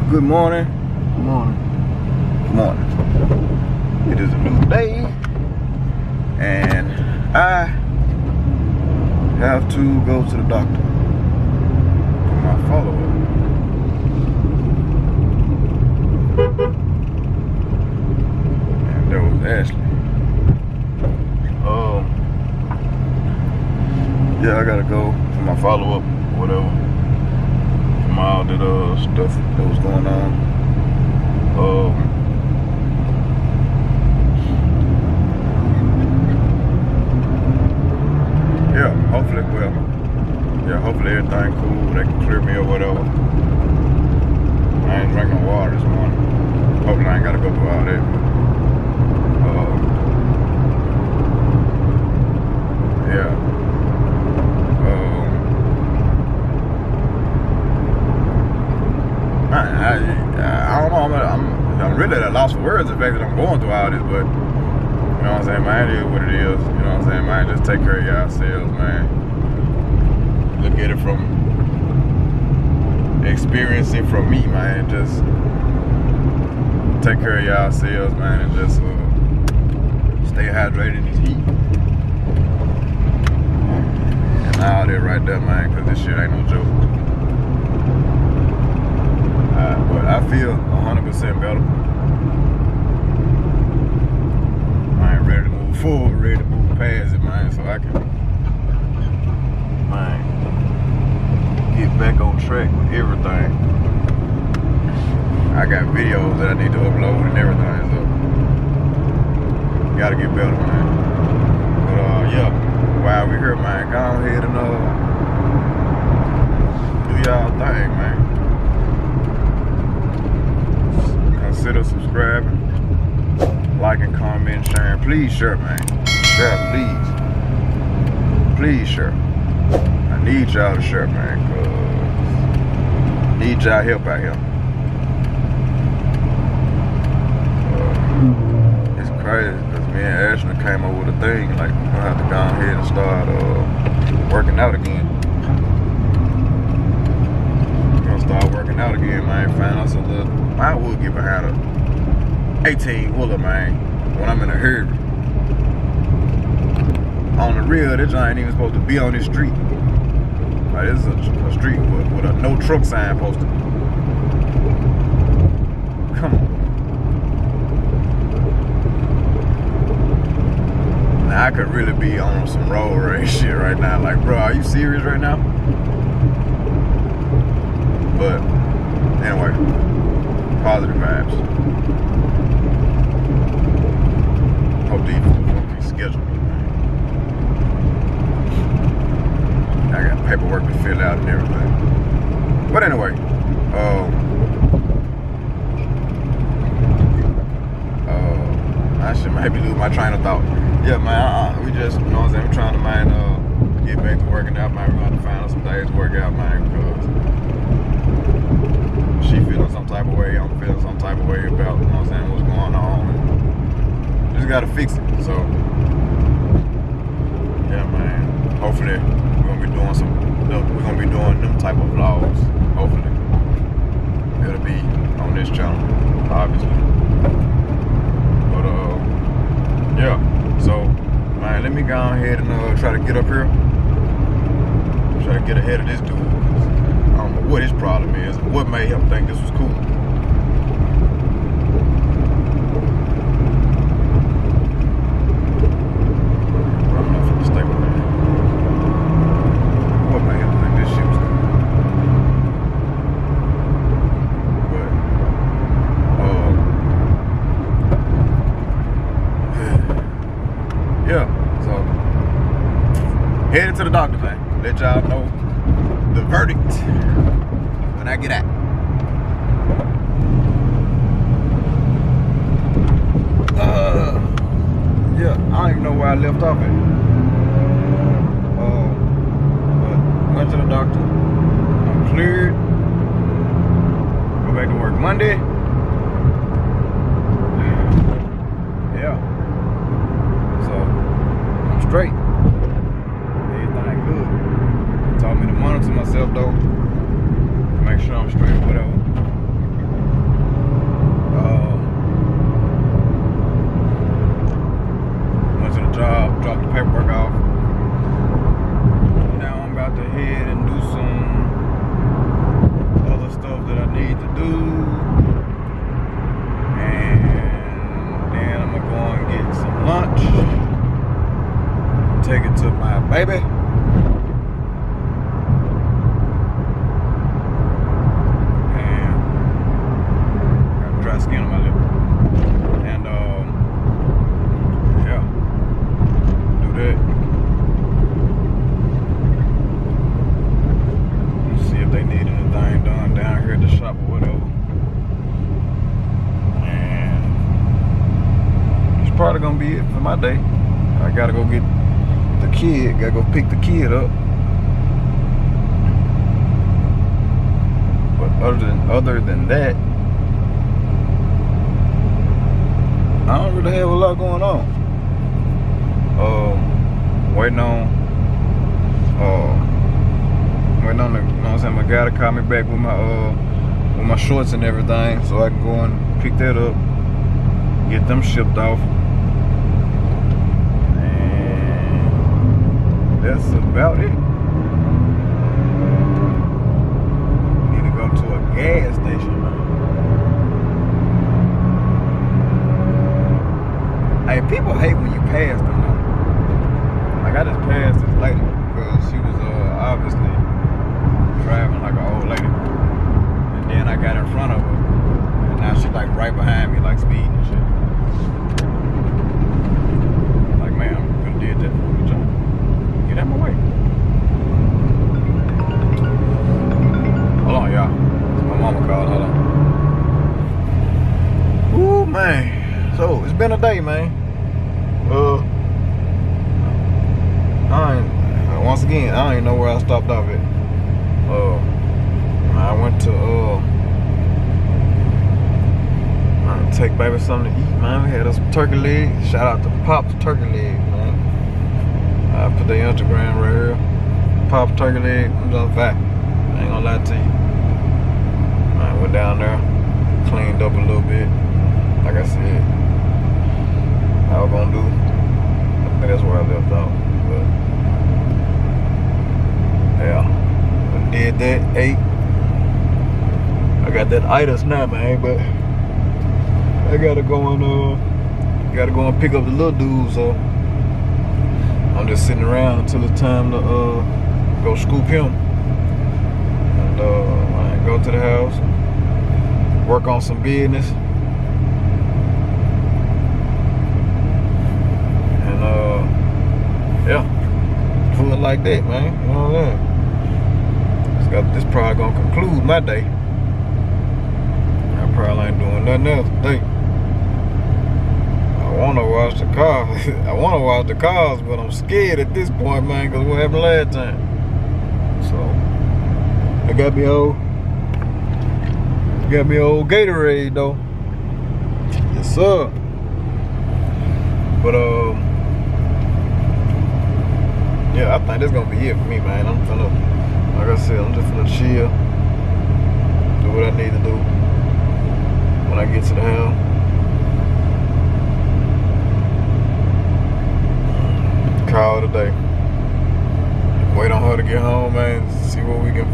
Good morning. Good morning. Good morning. It is a new day, and I have to go to the doctor for my follow-up. And there was Ashley. Yeah, I gotta go for my follow-up, whatever. From all that stuff that was going on. Yeah, hopefully, hopefully everything cool. They can clear me or whatever. I ain't drinking water this morning. Hopefully I ain't gotta go through all that. Yeah. I don't know. I'm really at a loss for words. The fact that I'm going through all this, but you know what I'm saying, man. It is what it is. You know what I'm saying, man. Just take care of yourselves, man. Look at it from experiencing from me, man. Just take care of yourselves, man, and just stay hydrated in this heat. And all that right there, man, because this shit ain't no joke. But I feel 100% better. I ain't ready to move forward, ready to move past it, man, so I can, man, get back on track with everything. I got videos that I need to upload and everything, so gotta get better, man. But yeah, while we here, man, go ahead and do y'all thing, man. Consider subscribing, liking, comment, sharing. Please share, man. Share, please. Please share. I need y'all to share, man, cause I need y'all help out here. It's crazy because me and Ashley came up with a thing like we're gonna have to go ahead and start working out again. We're gonna start working out again, man. Find us a little. I would get behind a 18-wheeler, man, when I'm in a hurry. On the real, this joint ain't even supposed to be on this street. Like, this is a street with a no truck sign posted. Come on. Now, I could really be on some road rage shit right now. Like, bro, are you serious right now? But, anyway. Positive vibes. Hope these won't be scheduled. I got paperwork to fill out and everything. But anyway, I should maybe lose my train of thought. Yeah, man, we just, you know what I'm saying, we're trying to, man, get back to working out, man. We're going to find some days to work out, man, because she feeling some type of way, I'm feeling some type of way about, you know what I'm saying, what's going on. Just gotta fix it. So yeah, man. Hopefully we're gonna be doing them type of vlogs. Hopefully. It'll be on this channel, obviously. But yeah. So man, let me go ahead and try to get up here. Try to get ahead of this dude. I don't know what his problem is, what made him think this was cool. I'm not finna stay with that. What made him think this shit was cool? But, yeah, so, headed to the doctor, man. Let y'all know the verdict when I get out. Yeah, I don't even know where I left off at. But went to the doctor. I'm cleared. Go back to work Monday. Yeah. So I'm straight. Everything good. Told me to monitor myself though. Make sure I'm straight or whatever. baby. And got dry skin on my lip. And yeah, do that. See if they need anything done down here at the shop or whatever. And it's probably gonna be it for my day. I gotta go get the kid, gotta go pick the kid up. But other than that, I don't really have a lot going on. Waiting on the, you know what I'm saying, my guy to call me back with my shorts and everything, so I can go and pick that up, get them shipped off. That's about it. Need to go to a gas station, man. Hey, people hate when you pass them, though. Like, I just passed this lady because she was obviously driving like an old lady. And then I got in front of her, and now she's like right behind me, like speeding and shit. Like, man, I could have did that for me, John. Get out my way. Hold on, y'all. My mama called. Hold on. Ooh, man. So it's been a day, man. Once again, I don't even know where I stopped off at. I went to take baby something to eat, man. We had us some turkey legs. Shout out to Pop's Turkey Leg, man. I put their Instagram right here. Pop's Turkey Leg. I'm just fat. I ain't gonna lie to you. I went down there, cleaned up a little bit. Like I said, I was gonna do. I think that's where I left off. But yeah, I did that. Ate. I got that itis now, man. But I gotta go and pick up the little dude. So I'm just sitting around until it's time to go scoop him. And I go to the house, work on some business. And yeah, feel like that, man. You know what I'm saying? This probably gonna conclude my day. I probably ain't doing nothing else today. I wanna wash the car. I wanna wash the cars, but I'm scared at this point, man, because what happened last time. So I got me old Gatorade though. Yes, sir. But yeah, I think that's gonna be it for me, man. I'm finna, like I said, I'm just finna chill, do what I need to do when I get to the house. Call it a day. Wait on her to get home, man. See what we can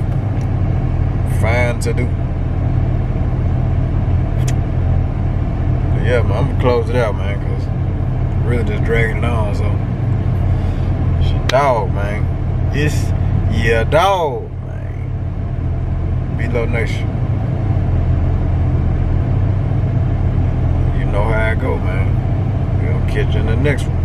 find to do. But yeah, man, I'm gonna close it out, man, because I'm really just dragging it on. So, it's your dog, man. It's your dog, man. B-Lo Nation. You know how I go, man. We'll catch you in the next one.